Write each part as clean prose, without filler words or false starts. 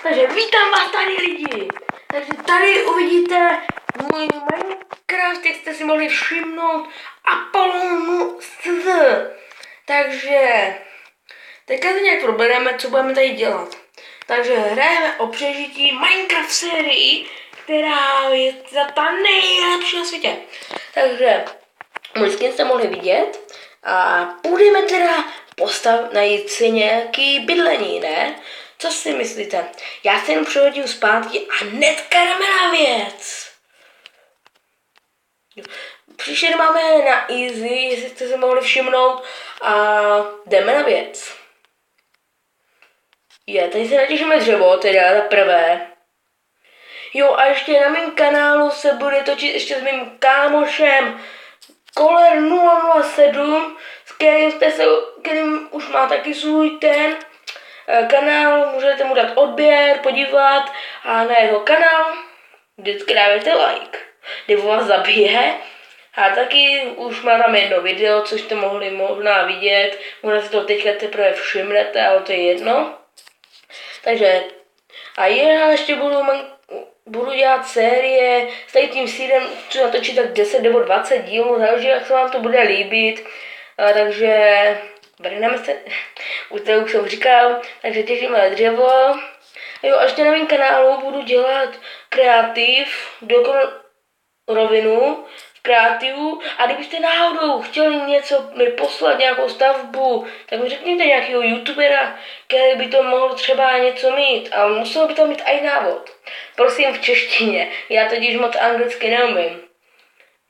Takže vítám vás tady lidi. Takže tady uvidíte můj Minecraft, jak jste si mohli všimnout, Apollo SZ. Takže teďka se nějak probereme, co budeme tady dělat. Takže hrajeme o přežití Minecraft sérii, která je ta nejlepší na světě. Takže můj skin jste mohli vidět a budeme teda najít si nějaký bydlení, ne? Co si myslíte? Já se jenom přehodím zpátky a hnedka jdeme na věc. Příště máme na easy, jestli jste se mohli všimnout, a jdeme na věc. Tady se natěžíme dřevo, teda za prvé. Jo, a ještě na mém kanálu se bude točit ještě s mým kámošem Koler007, s kterým už má taky svůj ten kanál, můžete mu dát odběr, podívat a na jeho kanál vždycky dávajte like, nebo vás zabije. A taky už má tam jedno video, což jste mohli možná vidět, možná si to teďka teprve všimnete, ale to je jedno. Takže a já ještě budu dělat série s tady tím sídem, co natočit tak 10 nebo 20 dílů, záleží, jak se vám to bude líbit. Takže vrhneme se, už to už jsem říkal, takže těžíme dřevo. Jo, a ještě na mém kanálu budu dělat kreativ, rovinu v kreativu, a kdybyste náhodou chtěli něco mi poslat, nějakou stavbu, tak mi řekněte nějakého youtubera, který by to mohl třeba něco mít, a muselo by to mít i návod. Prosím v češtině, já totiž moc anglicky neumím.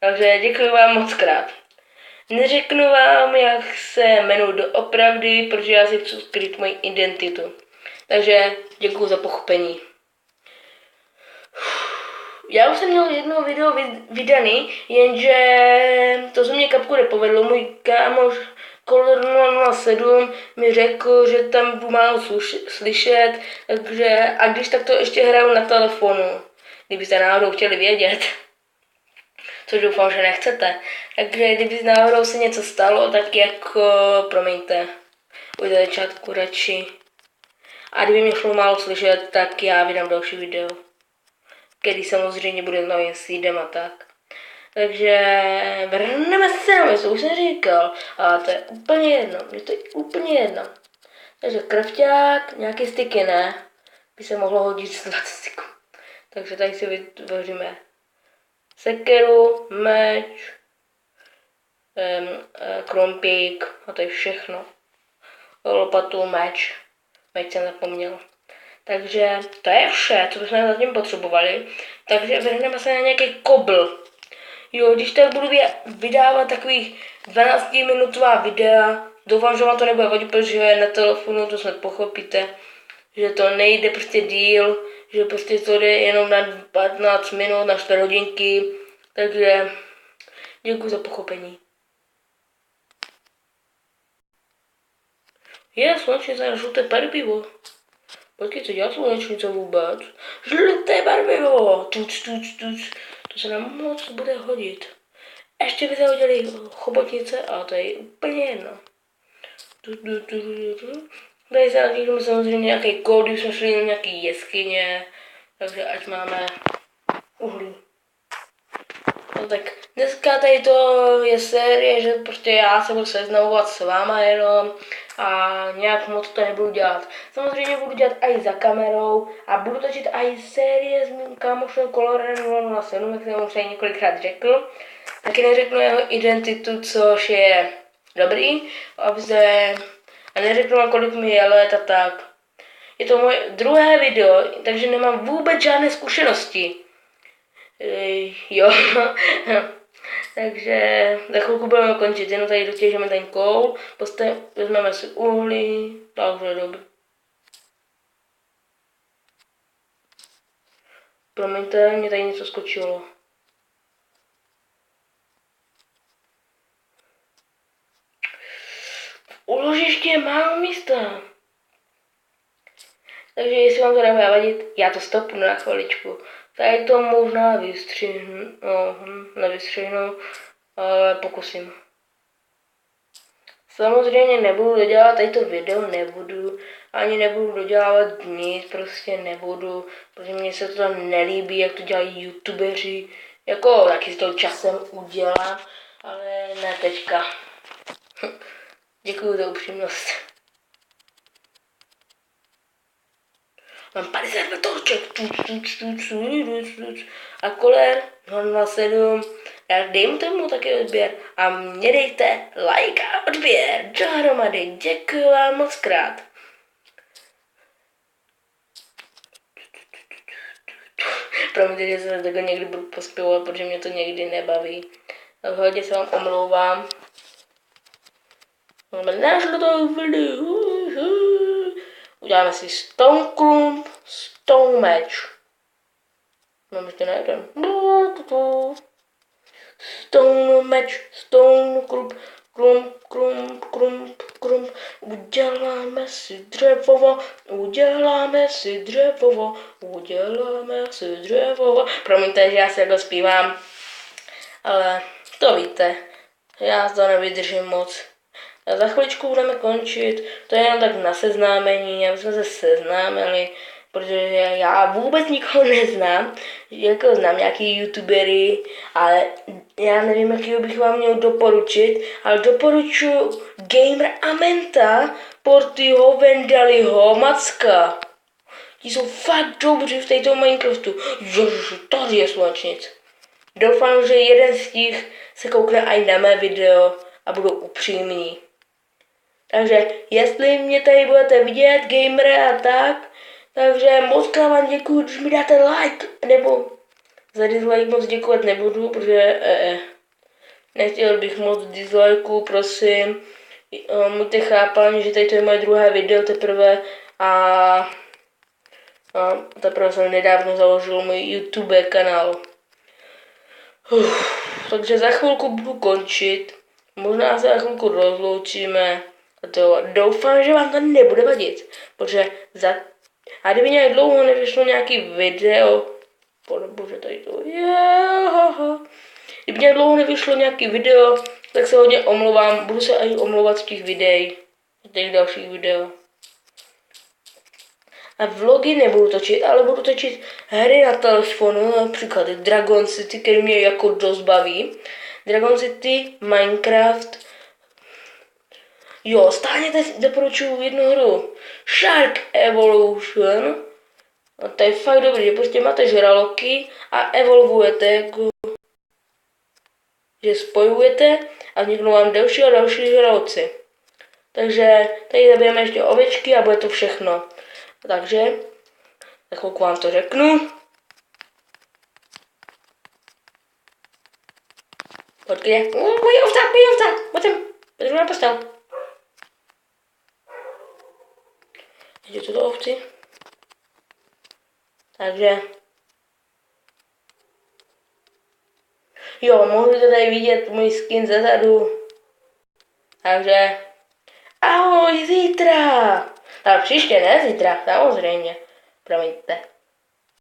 Takže děkuji vám moc krát. Neřeknu vám, jak se jmenuji doopravdy, protože já si chci skrýt moji identitu. Takže děkuji za pochopení. Já už jsem měl jedno video vydaný, jenže to se mě kapku nepovedlo. Můj kámoš Koler007 mi řekl, že tam budu málo slyšet, takže a když tak to ještě hraju na telefonu, kdybyste náhodou chtěli vědět. Což doufám, že nechcete. Takže kdyby náhodou se něco stalo, tak jako promiňte. Už za začátku radši. A kdyby mě šlo málo slyšet, tak já vydám další video, který samozřejmě bude s novým seedem a tak. Takže vrhneme se na něco, už jsem říkal, ale to je úplně jedno, to je úplně jedno. Takže krafťák, nějaký styky ne, by se mohlo hodit z 20 styků. Takže tady si vytvoříme sekeru, meč, krompík a to je všechno. Lopatu, meč jsem zapomněl. Takže to je vše, co bychom zatím potřebovali. Takže vrhneme se na nějaký kobl. Jo, když tak budu vydávat takových 12-minutová videa, doufám, že vám to nebude vadit, protože na telefonu to snad pochopíte, že to nejde prostě díl, že prostě to jde jenom na 15 minut, na 4 hodinky. Takže děkuji za pochopení. Slunečnice na žluté barvivo. Počkej, co dělá slunečnice vůbec? Žluté barvivo! Tuc. To se nám moc bude hodit. Ještě by se hodili chobotnice, ale to je úplně jedno. Tady se natížíme samozřejmě nějaký kód, když jsme šli na nějaký jeskyně, takže ať máme uhlí. No tak dneska tady to je série, že prostě já se budu seznamovat s váma jenom a nějak moc to nebudu dělat. Samozřejmě budu dělat i za kamerou a budu točit i série s mým kámošem Koler007, jak jsem už tady několikrát řekl. Taky neřeknu jeho identitu, což je dobrý, a neřeknu vám, kolik mi je let a tak. Je to moje druhé video, takže nemám vůbec žádné zkušenosti. Jo, takže za chvilku budeme končit, jenom tady dotěžíme ten koul, vezmeme si uhlí, takže dobrý. Promiňte, mě tady něco skočilo. V úložišti je málo místa. Takže jestli vám to nebude vadit, já to stopnu na chviličku. Tady to možná nevystřihnu, ale pokusím. Samozřejmě nebudu dodělávat tady to video, nebudu, ani nebudu dodělávat nic, prostě nebudu, protože mně se to tam nelíbí, jak to dělají youtubeři, jako taky s to časem udělám, ale ne teďka. Děkuju za upřímnost. Mám 52 torček. A koler 007. Tak dejme tomu taky odběr. A mě dejte like a odběr. Dohromady. Děkuji vám moc krát. Promiňte, že se takhle někdy budu pospěvat, protože mě to někdy nebaví. Tak hodně se vám omlouvám. Máme našlo to video. Uděláme si Stone Clump, Stone Match. Mám ještě na jeden. Stone Match, Stone Clump, Clump. Uděláme si dřevovo, uděláme si dřevovo, uděláme si dřevovo. Promiňte, že já se jako zpívám, ale to víte, já to nevydržím moc. A za chviličku budeme končit, to je jenom tak na seznámení, aby jsme se seznámili, protože já vůbec nikoho neznám, jako znám nějaký youtubery, ale já nevím, jakýho bych vám měl doporučit, ale doporučuji Gamer Amenta, Portyho, Vendaliho, Macka. Ti jsou fakt dobří v této Minecraftu. Ježiši, tady je slunečnic. Doufám, že jeden z těch se koukne i na mé video a budou upřímní. Takže jestli mě tady budete vidět, gamery a tak, takže moc vám děkuji, když mi dáte like, nebo za dislike moc děkovat nebudu, protože nechtěl bych moc dislikeů, prosím. Můžete chápat, že tady to je moje druhé video teprve a teprve jsem nedávno založil můj YouTube kanál. Takže za chvilku budu končit, možná se za chvilku rozloučíme. A to doufám, že vám to nebude vadit, protože a kdyby nějak dlouho nevyšlo nějaký video, bože, tady to je, kdyby nějak dlouho nevyšlo nějaký video, tak se hodně omlouvám, budu se i omlouvat z těch videí, z těch dalších video. A vlogy nebudu točit, ale budu točit hry na telefonu, například Dragon City, který mě jako dost baví. Dragon City, Minecraft. Jo, stále doporučuji jednu hru. Shark Evolution. A to je fakt dobrý, že prostě máte žraloky a evolvujete, jako že spojujete a vzniknou vám další a další žraloci. Takže tady zabijeme ještě ovečky a bude to všechno. Takže za chvilku vám to řeknu. Počkej, můj ovca, pojď sem, na postel. Teď tuto ovci. Takže jo, můžete tady vidět můj skin zezadu. Takže ahoj zítra. Tak příště, ne zítra, samozřejmě. Promiňte.